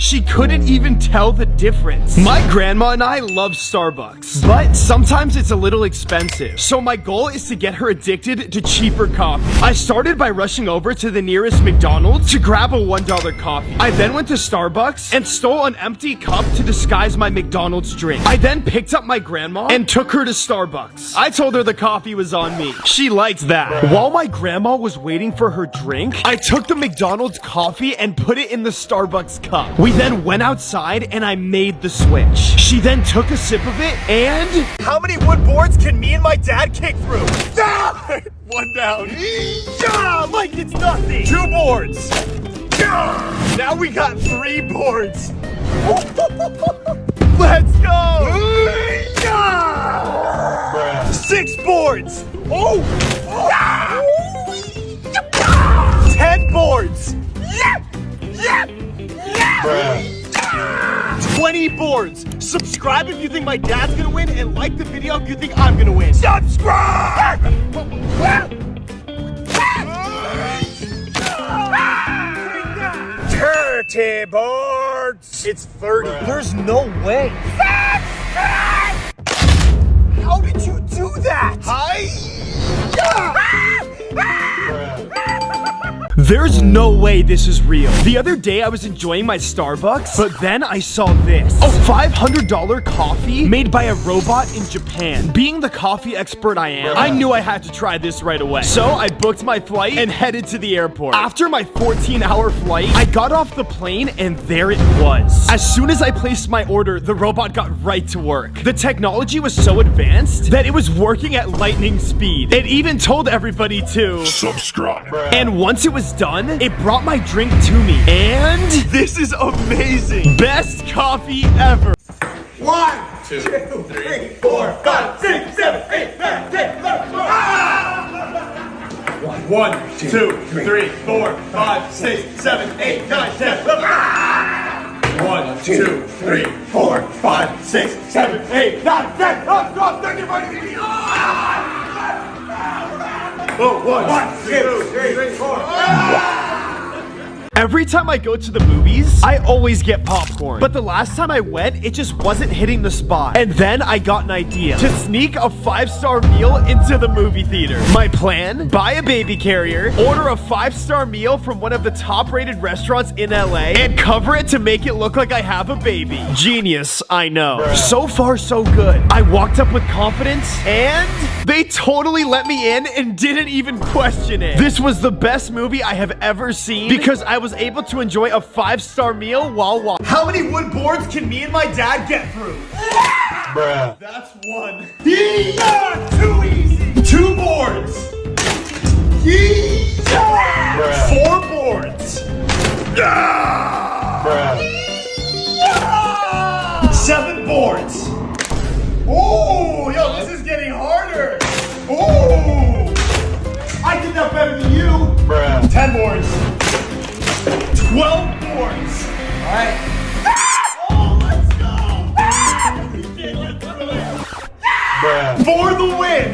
She couldn't even tell the difference. My grandma and I love Starbucks, but sometimes it's a little expensive. So my goal is to get her addicted to cheaper coffee. I started by rushing over to the nearest McDonald's to grab a $1 coffee. I then went to Starbucks and stole an empty cup to disguise my McDonald's drink. I then picked up my grandma and took her to Starbucks. I told her the coffee was on me. She liked that. While my grandma was waiting for her drink, I took the McDonald's coffee and put it in the Starbucks cup. We then went outside and I made the switch. She then took a sip of it and... How many wood boards can me and my dad kick through? One down. Like it's nothing. 2 boards. Now we got 3 boards. Let's go. 6 boards. 10 boards. 20 boards. Subscribe if you think my dad's gonna win, and like the video if you think I'm gonna win. Subscribe! 30 boards. It's 30. There's no way. How did you do that? There's no way this is real. The other day I was enjoying my Starbucks, but then I saw this. A $500 coffee made by a robot in Japan. Being the coffee expert I am, I knew I had to try this right away. So I booked my flight and headed to the airport. After my 14-hour flight, I got off the plane and there it was. As soon as I placed my order, the robot got right to work. The technology was so advanced that it was working at lightning speed. It even told everybody to subscribe. And once it was done, it brought my drink to me. And this is amazing. Best coffee ever. 1, 2, 3, 4, 5, 6, 7, 8, 9, 10, 11, 12. 1, 2, 3, 4, 5, 6, 7, 8, 9, 10, 11. 1, 2, 3, 4, 5, 6, 7, 8, 9, 10, 11, 12, 13, 14, 15. 1, 2, 3, 4. Every time I go to the movies, I always get popcorn. But the last time I went, it just wasn't hitting the spot. And then I got an idea to sneak a 5-star meal into the movie theater. My plan? Buy a baby carrier, order a 5-star meal from one of the top-rated restaurants in LA, and cover it to make it look like I have a baby. Genius, I know. So far, so good. I walked up with confidence, and they totally let me in and didn't even question it. This was the best movie I have ever seen because I was able to enjoy a 5-star meal while watching. How many wood boards can me and my dad get through? Bruh. That's 1. Yeah, too easy. 2 boards. Yeah. 4 boards. Yeah. 7 boards. Oh, yo, this is getting harder. Oh, I did that better than you. Bruh. 10 boards. 12 boards. All right. Oh, let's go. For the win.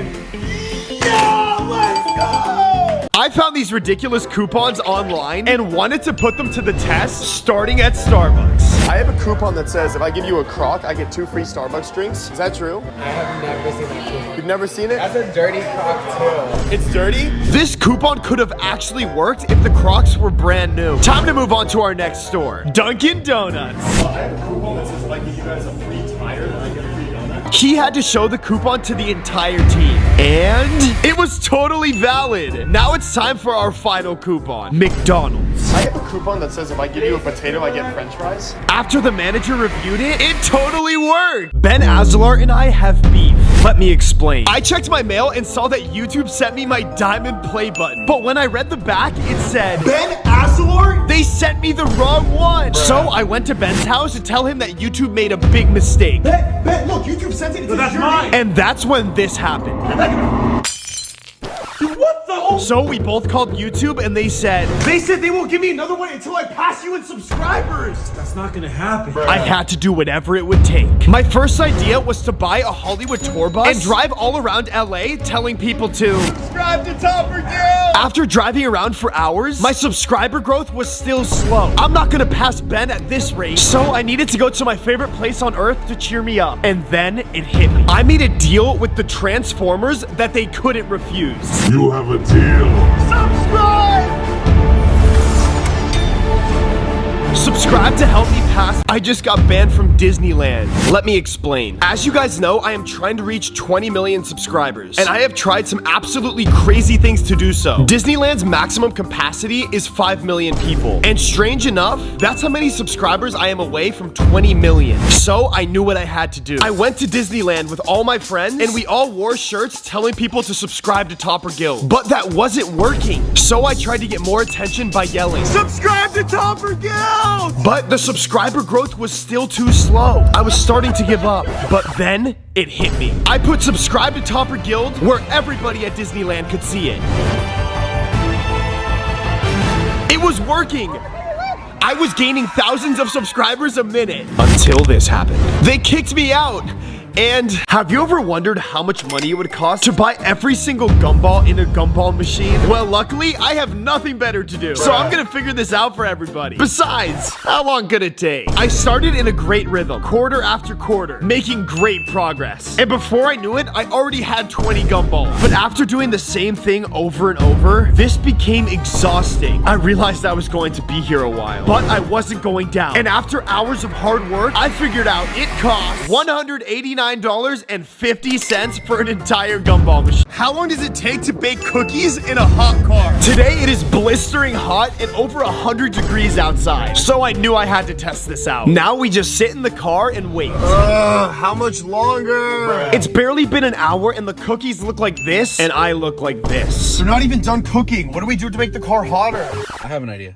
Yeah, let's go. I found these ridiculous coupons online and wanted to put them to the test starting at Starbucks. I have a coupon that says if I give you a Croc, I get 2 free Starbucks drinks. Is that true? I have never seen that coupon. You've never seen it? That's a dirty Croc too. It's dirty? This coupon could have actually worked if the Crocs were brand new. Time to move on to our next store, Dunkin' Donuts. I have a coupon that says if I give you guys a free tire, then I get a free donut. He had to show the coupon to the entire team. And it was totally valid. Now it's time for our final coupon, McDonald's. I have a coupon that says if I give you a potato, I get french fries. After the manager reviewed it, it totally worked. Ben Azelart and I have beef. Let me explain. I checked my mail and saw that YouTube sent me my diamond play button. But when I read the back, it said, Ben Azelart? They sent me the wrong one. Bruh. So I went to Ben's house to tell him that YouTube made a big mistake. Ben, look, YouTube sent it. That's mine. And that's when this happened. Dude, what the So we both called YouTube and they said they won't give me another one until I pass you in subscribers. That's not gonna happen. I had to do whatever it would take. My first idea was to buy a Hollywood tour bus and drive all around LA telling people to subscribe to Topper Girl. After driving around for hours, my subscriber growth was still slow. I'm not gonna pass Ben at this rate, so I needed to go to my favorite place on earth to cheer me up. And then it hit me. I made a deal with the Transformers that they couldn't refuse. You have a deal. Subscribe! Subscribe to help me pass. I just got banned from Disneyland. Let me explain. As you guys know, I am trying to reach 20 million subscribers, and I have tried some absolutely crazy things to do so. Disneyland's maximum capacity is 5 million people, and strange enough, that's how many subscribers I am away from 20 million. So I knew what I had to do. I went to Disneyland with all my friends, and we all wore shirts telling people to subscribe to Topper Guild. But that wasn't working, so I tried to get more attention by yelling, "Subscribe to Topper Guild!" But the subscriber growth was still too slow. I was starting to give up, but then it hit me. I put subscribe to Topper Guild where everybody at Disneyland could see it. It was working. I was gaining thousands of subscribers a minute until this happened. They kicked me out. And have you ever wondered how much money it would cost to buy every single gumball in a gumball machine? Well, luckily, I have nothing better to do. So I'm gonna figure this out for everybody. Besides, how long could it take? I started in a great rhythm, quarter after quarter, making great progress. And before I knew it, I already had 20 gumballs. But after doing the same thing over and over, this became exhausting. I realized I was going to be here a while, but I wasn't going down. And after hours of hard work, I figured out it cost $189.50 for an entire gumball machine. How long does it take to bake cookies in a hot car? Today it is blistering hot and over 100 degrees outside. So I knew I had to test this out. Now we just sit in the car and wait. How much longer? It's barely been an hour and the cookies look like this and I look like this. They're not even done cooking. What do we do to make the car hotter? I have an idea.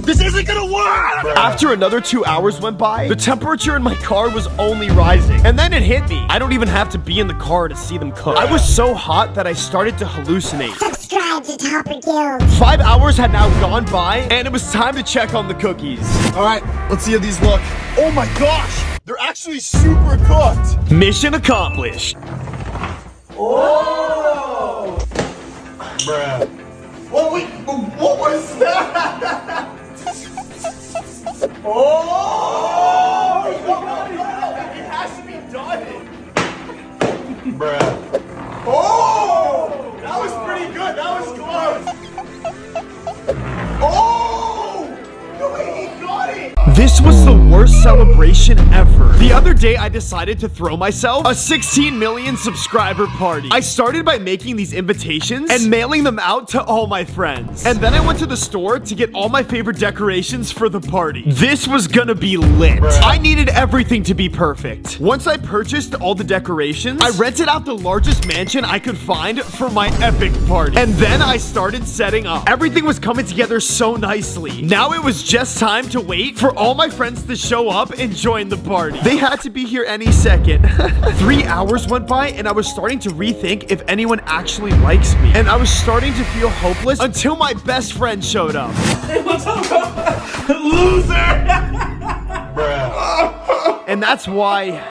This isn't gonna work! After another 2 hours went by, the temperature in my car was only rising. And then it hit me. I don't even have to be in the car to see them cook. I was so hot that I started to hallucinate. Subscribe to Topper Guild. 5 hours had now gone by, and it was time to check on the cookies. All right, let's see how these look. Oh my gosh! They're actually super cooked! Mission accomplished. Oh! Bruh. What was that? Oh! It has to be done. Bruh. Oh! That was pretty good. That was close. Oh! No way, he got it! This was the worst celebration ever. The other day, I decided to throw myself a 16 million subscriber party. I started by making these invitations and mailing them out to all my friends. And then I went to the store to get all my favorite decorations for the party. This was gonna be lit. I needed everything to be perfect. Once I purchased all the decorations, I rented out the largest mansion I could find for my epic party. And then I started setting up. Everything was coming together so nicely. Now it was just time to wait for all my friends to show up and join the party. They had to be here any second. 3 hours went by and I was starting to rethink if anyone actually likes me. And I was starting to feel hopeless until my best friend showed up. Loser! Bruh. And that's why